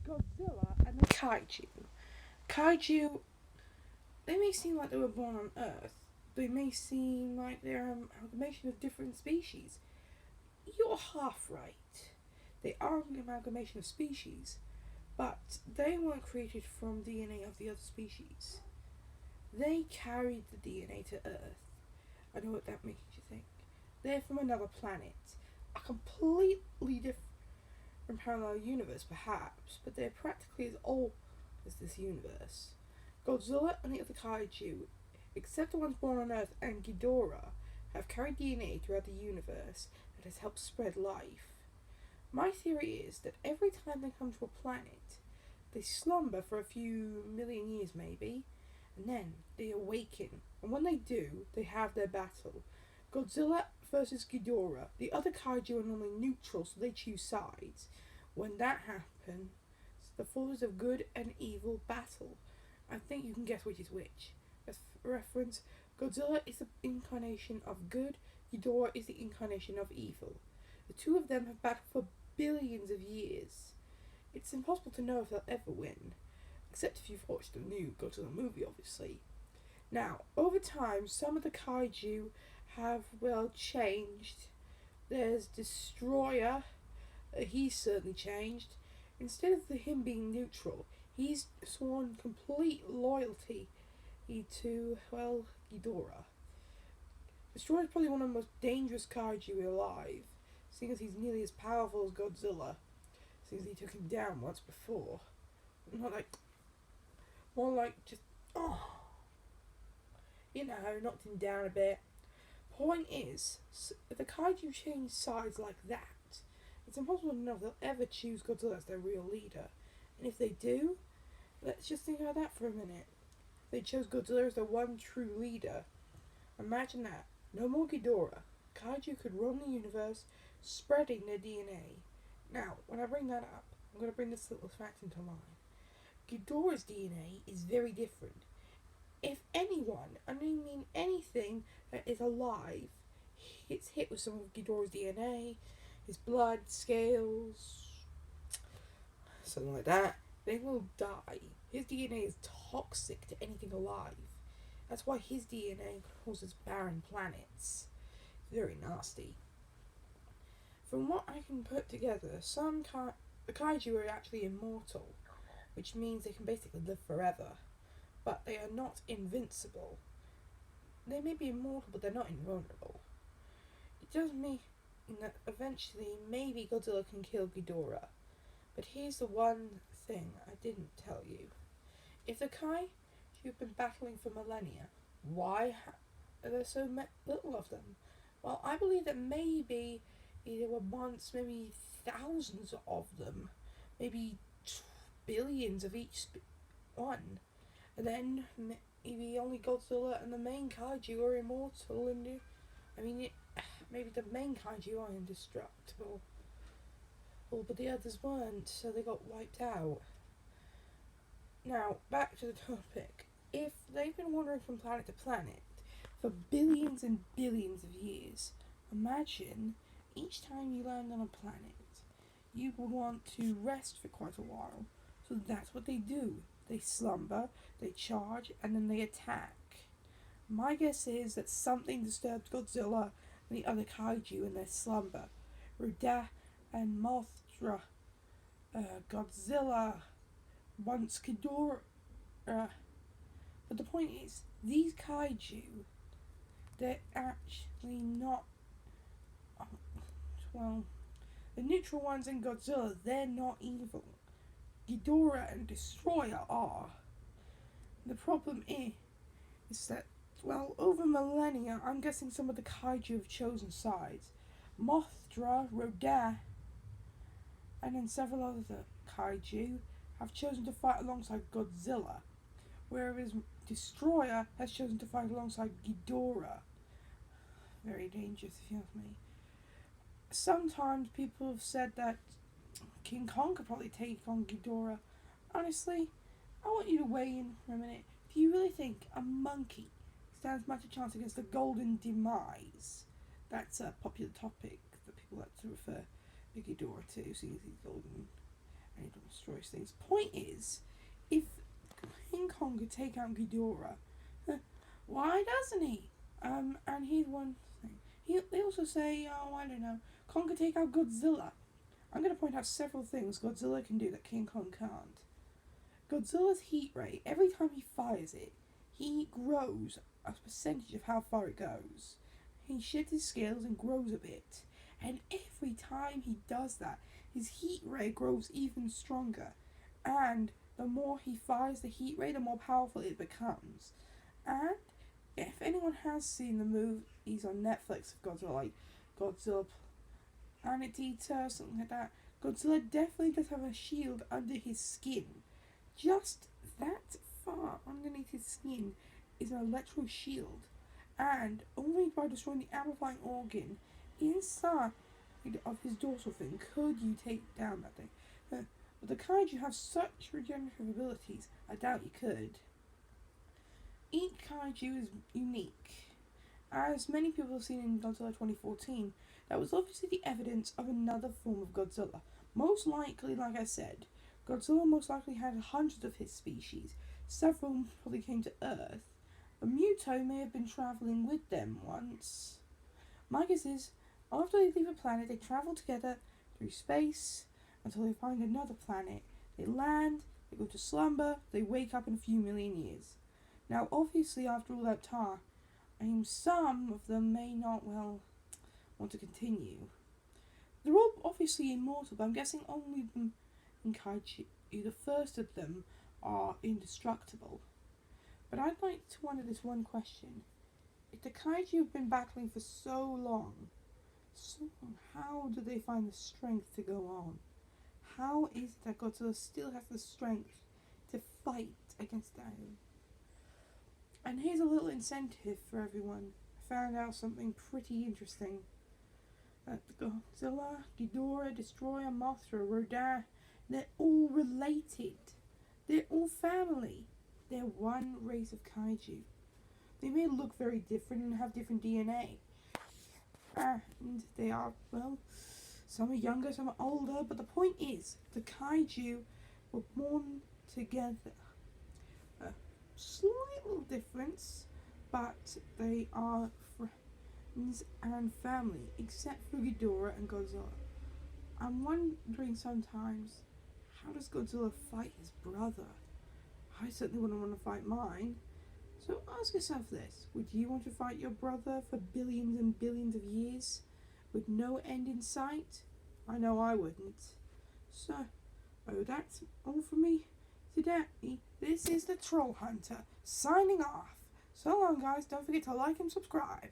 Godzilla and the kaiju. Kaiju, they may seem like they were born on Earth. They may seem like they're an amalgamation of different species. You're half right. They are an amalgamation of species, but they weren't created from DNA of the other species. They carried the DNA to Earth. I know what that makes you think. They're from another planet. A completely different parallel universe, perhaps, but they're practically as old as this universe. Godzilla and the other kaiju, except the ones born on Earth and Ghidorah, have carried DNA throughout the universe that has helped spread life. My theory is that every time they come to a planet, they slumber for a few million years maybe, and then they awaken. And when they do, they have their battle. Godzilla versus Ghidorah. The other kaiju are normally neutral, so they choose sides. When that happens, the forces of good and evil battle. I think you can guess which is which. As for reference, Godzilla is the incarnation of good, Ghidorah is the incarnation of evil. The two of them have battled for billions of years. It's impossible to know if they'll ever win, except if you've watched the new Godzilla movie, obviously. Now, over time, some of the kaiju have, well, changed. There's Destroyer, he's certainly changed. Instead of him being neutral, he's sworn complete loyalty to, well, Ghidorah. Destroyer is probably one of the most dangerous kaiju alive, seeing as he's nearly as powerful as Godzilla, seeing as he took him down once before. Not like, more like just, knocked him down a bit. Point is, if the kaiju change sides like that, it's impossible to know if they'll ever choose Godzilla as their real leader. And if they do, let's just think about that for a minute. If they chose Godzilla as their one true leader, imagine that. No more Ghidorah. Kaiju could roam the universe, spreading their DNA. Now, when I bring that up, I'm going to bring this little fact into line. Ghidorah's DNA is very different. If anyone, I mean anything that is alive, gets hit with some of Ghidorah's DNA, his blood, scales, something like that, they will die. His DNA is toxic to anything alive. That's why his DNA causes barren planets. Very nasty. From what I can put together, the kaiju are actually immortal, which means they can basically live forever. But they are not invincible. They may be immortal, but they're not invulnerable. It does mean that eventually maybe Godzilla can kill Ghidorah. But here's the one thing I didn't tell you. If the kaiju have been battling for millennia, why are there so little of them? Well, I believe that maybe there were once maybe thousands of them, maybe billions of each one. And then maybe only Godzilla and the main kaiju are immortal, and maybe the main kaiju are indestructible. Well, but the others weren't, so they got wiped out. Now, back to the topic. If they've been wandering from planet to planet for billions and billions of years, imagine each time you land on a planet, you would want to rest for quite a while. So that's what they do. They slumber, they charge, and then they attack. My guess is that something disturbed Godzilla and the other kaiju in their slumber. Rodan and Mothra, Godzilla, once Ghidorah. But the point is, these kaiju, they're actually not. Well, the neutral ones in Godzilla, they're not evil. Ghidorah and Destroyer are. The problem is that, well, over millennia, I'm guessing some of the kaiju have chosen sides. Mothra, Rodan, and then several other kaiju have chosen to fight alongside Godzilla, whereas Destroyer has chosen to fight alongside Ghidorah. Very dangerous, if you ask me. Sometimes people have said that King Kong could probably take on Ghidorah. Honestly, I want you to weigh in for a minute. Do you really think a monkey stands much a chance against the golden demise? That's a popular topic that people like to refer to Ghidorah to, seeing as he's golden. and it destroys things. Point is, if King Kong could take out Ghidorah, why doesn't he? And here's one thing. They also say, oh, I don't know, Kong could take out Godzilla. I'm going to point out several things Godzilla can do that King Kong can't. Godzilla's heat ray, every time he fires it, he grows a percentage of how far it goes. He sheds his scales and grows a bit. And every time he does that, his heat ray grows even stronger. And the more he fires the heat ray, the more powerful it becomes. And if anyone has seen the movies on Netflix of Godzilla, like Godzilla Planet Eater, something like that, Godzilla definitely does have a shield under his skin. Just that far underneath his skin is an electrical shield. And only by destroying the amplifying organ inside of his dorsal fin could you take down that thing. But the kaiju have such regenerative abilities, I doubt you could. Each kaiju is unique. As many people have seen in Godzilla 2014, that was obviously the evidence of another form of Godzilla. Most likely, like I said, Godzilla most likely had hundreds of his species. Several probably came to Earth. A Muto may have been travelling with them once. My guess is, after they leave a planet, they travel together through space until they find another planet. They land, they go to slumber, they wake up in a few million years. Now, obviously, after all that time, some of them may not, want to continue. They're all obviously immortal, but I'm guessing only them in kaiju, the first of them, are indestructible. But I'd like to wonder this one question. If the kaiju have been battling for so long, how do they find the strength to go on? How is it that Godzilla still has the strength to fight against them? And here's a little incentive for everyone. I found out something pretty interesting. That Godzilla, Ghidorah, Destroyer, Mothra, Rodan, they're all related. They're all family. They're one race of kaiju. They may look very different and have different DNA. And they are, some are younger, some are older, but the point is, the kaiju were born together. A slight little difference, but they are friends and family, except for Ghidorah and Godzilla. I'm wondering sometimes, how does Godzilla fight his brother? I certainly wouldn't want to fight mine. So ask yourself this. Would you want to fight your brother for billions and billions of years with no end in sight? I know I wouldn't. So, that's all from me today. This is the Troll Hunter, signing off. So long, guys. Don't forget to like and subscribe.